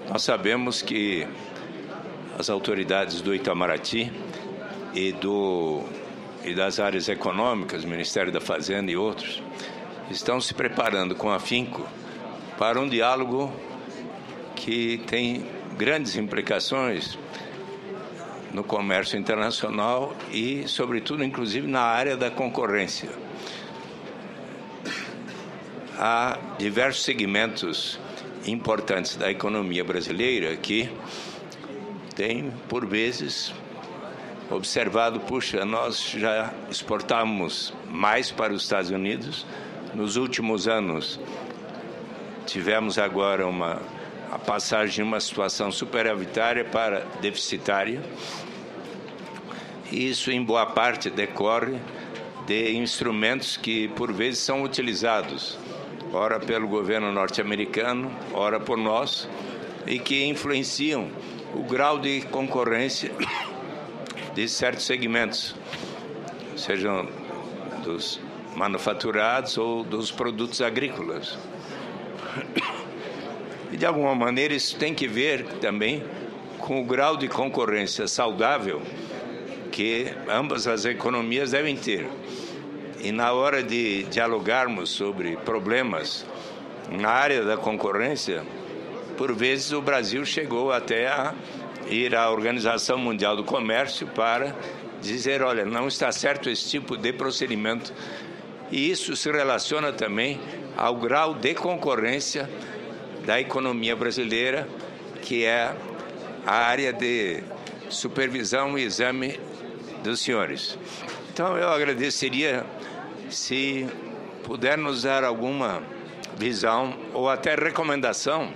Nós sabemos que as autoridades do Itamaraty e das áreas econômicas, Ministério da Fazenda e outros, estão se preparando com afinco para um diálogo que tem grandes implicações no comércio internacional e, sobretudo, inclusive na área da concorrência. Há diversos segmentos importantes da economia brasileira que têm, por vezes, observado, puxa, nós já exportamos mais para os Estados Unidos. Nos últimos anos, tivemos agora a passagem de uma situação superavitária para deficitária. E isso, em boa parte, decorre de instrumentos que, por vezes, são utilizados, ora pelo governo norte-americano, ora por nós, e que influenciam o grau de concorrência de certos segmentos, sejam dos manufaturados ou dos produtos agrícolas. E, de alguma maneira, isso tem que ver também com o grau de concorrência saudável que ambas as economias devem ter. E na hora de dialogarmos sobre problemas na área da concorrência, por vezes o Brasil chegou até a ir à Organização Mundial do Comércio para dizer, olha, não está certo esse tipo de procedimento. E isso se relaciona também ao grau de concorrência da economia brasileira, que é a área de supervisão e exame dos senhores. Então, eu agradeceria se puder nos dar alguma visão ou até recomendação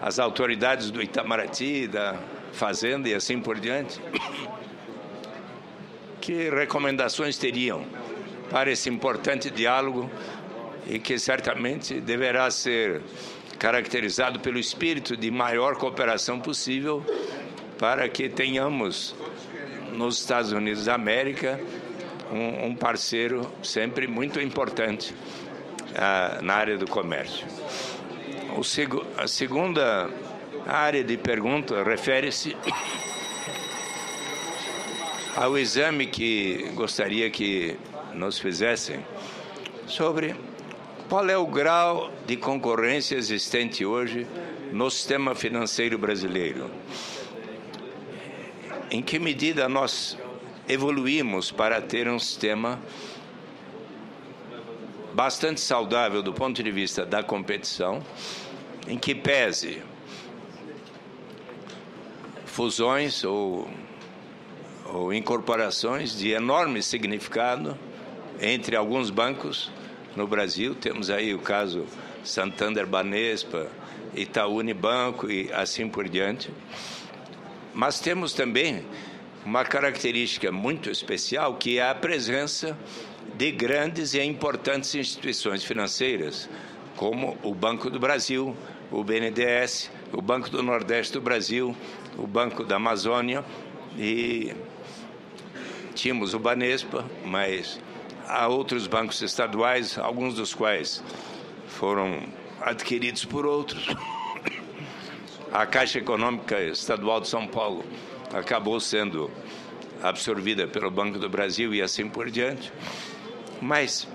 às autoridades do Itamaraty, da Fazenda e assim por diante, que recomendações teriam para esse importante diálogo e que certamente deverá ser caracterizado pelo espírito de maior cooperação possível para que tenhamos nos Estados Unidos da América um parceiro sempre muito importante na área do comércio. A segunda área de pergunta refere-se ao exame que gostaria que nos fizessem sobre qual é o grau de concorrência existente hoje no sistema financeiro brasileiro. Em que medida nós evoluímos para ter um sistema bastante saudável do ponto de vista da competição, em que pese fusões ou incorporações de enorme significado entre alguns bancos no Brasil. Temos aí o caso Santander Banespa, Itaú Unibanco e assim por diante. Mas temos também uma característica muito especial, que é a presença de grandes e importantes instituições financeiras, como o Banco do Brasil, o BNDES, o Banco do Nordeste do Brasil, o Banco da Amazônia, e tínhamos o Banespa, mas há outros bancos estaduais, alguns dos quais foram adquiridos por outros. A Caixa Econômica Estadual de São Paulo acabou sendo absorvida pelo Banco do Brasil e assim por diante. Mas,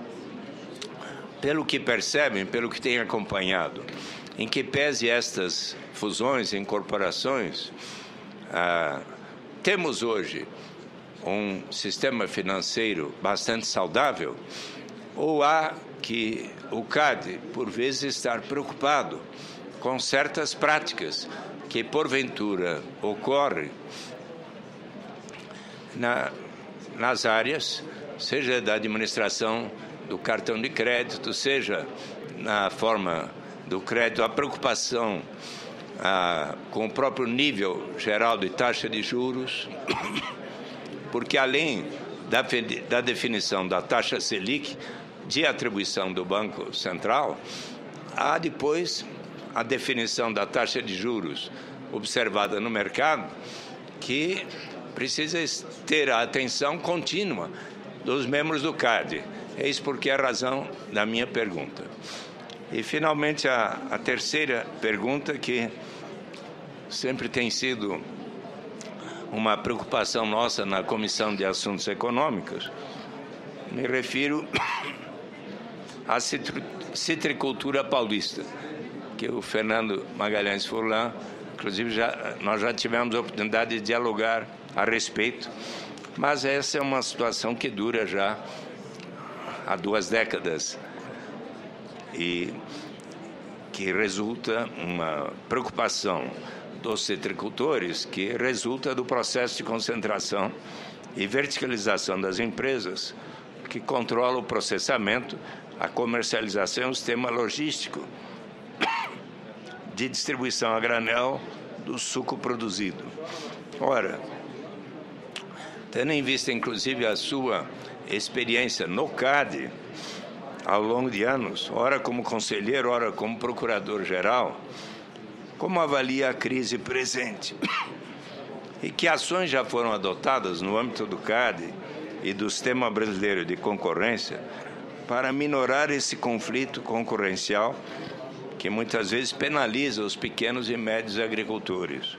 pelo que percebem, pelo que têm acompanhado, em que pese estas fusões e incorporações, temos hoje um sistema financeiro bastante saudável, ou há que o CAD, por vezes, estar preocupado com certas práticas que, porventura, ocorrem nas áreas, seja da administração do cartão de crédito, seja na forma do crédito, a preocupação com o próprio nível geral de taxa de juros, porque além da definição da taxa Selic, de atribuição do Banco Central, há depois a definição da taxa de juros observada no mercado, que precisa ter a atenção contínua dos membros do CAD. É isso porque é a razão da minha pergunta. E, finalmente, a terceira pergunta, que sempre tem sido uma preocupação nossa na Comissão de Assuntos Econômicos. Me refiro à citricultura paulista, que o Fernando Magalhães Furlan, inclusive nós já tivemos a oportunidade de dialogar a respeito, mas essa é uma situação que dura já há 2 décadas e que resulta uma preocupação dos citricultores, que resulta do processo de concentração e verticalização das empresas, que controla o processamento, a comercialização e o sistema logístico de distribuição a granel do suco produzido. Ora, tendo em vista, inclusive, a sua experiência no CAD, ao longo de anos, ora como conselheiro, ora como procurador-geral, como avalia a crise presente? E que ações já foram adotadas no âmbito do CAD e do Sistema Brasileiro de Concorrência para minorar esse conflito concorrencial que muitas vezes penaliza os pequenos e médios agricultores?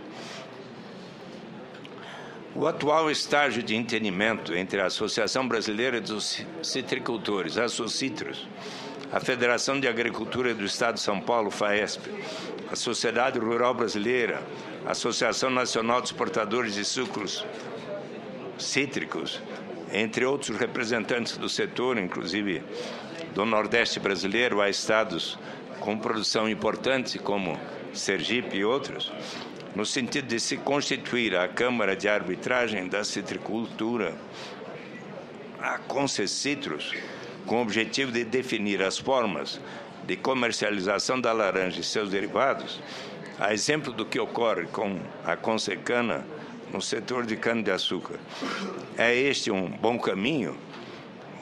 O atual estágio de entendimento entre a Associação Brasileira dos Citricultores, a Socitros, a Federação de Agricultura do Estado de São Paulo, FAESP, a Sociedade Rural Brasileira, a Associação Nacional de Exportadores de Sucos Cítricos, entre outros representantes do setor, inclusive do Nordeste brasileiro, há estados com produção importante, como Sergipe e outros, no sentido de se constituir a Câmara de Arbitragem da Citricultura, a Concecitros, com o objetivo de definir as formas de comercialização da laranja e seus derivados, a exemplo do que ocorre com a Consecana no setor de cana-de-açúcar. É este um bom caminho?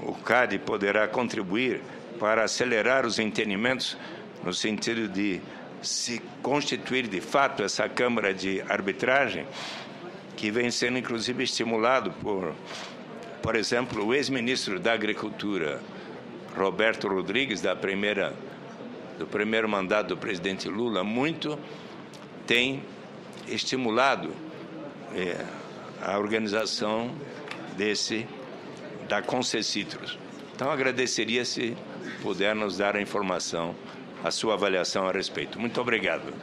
O CAD poderá contribuir para acelerar os entendimentos no sentido de se constituir de fato essa Câmara de Arbitragem, que vem sendo inclusive estimulado por exemplo, o ex-ministro da Agricultura, Roberto Rodrigues, do primeiro mandato do presidente Lula, muito tem estimulado a organização da Concecitros. Então, agradeceria se puder nos dar a informação, a sua avaliação a respeito. Muito obrigado.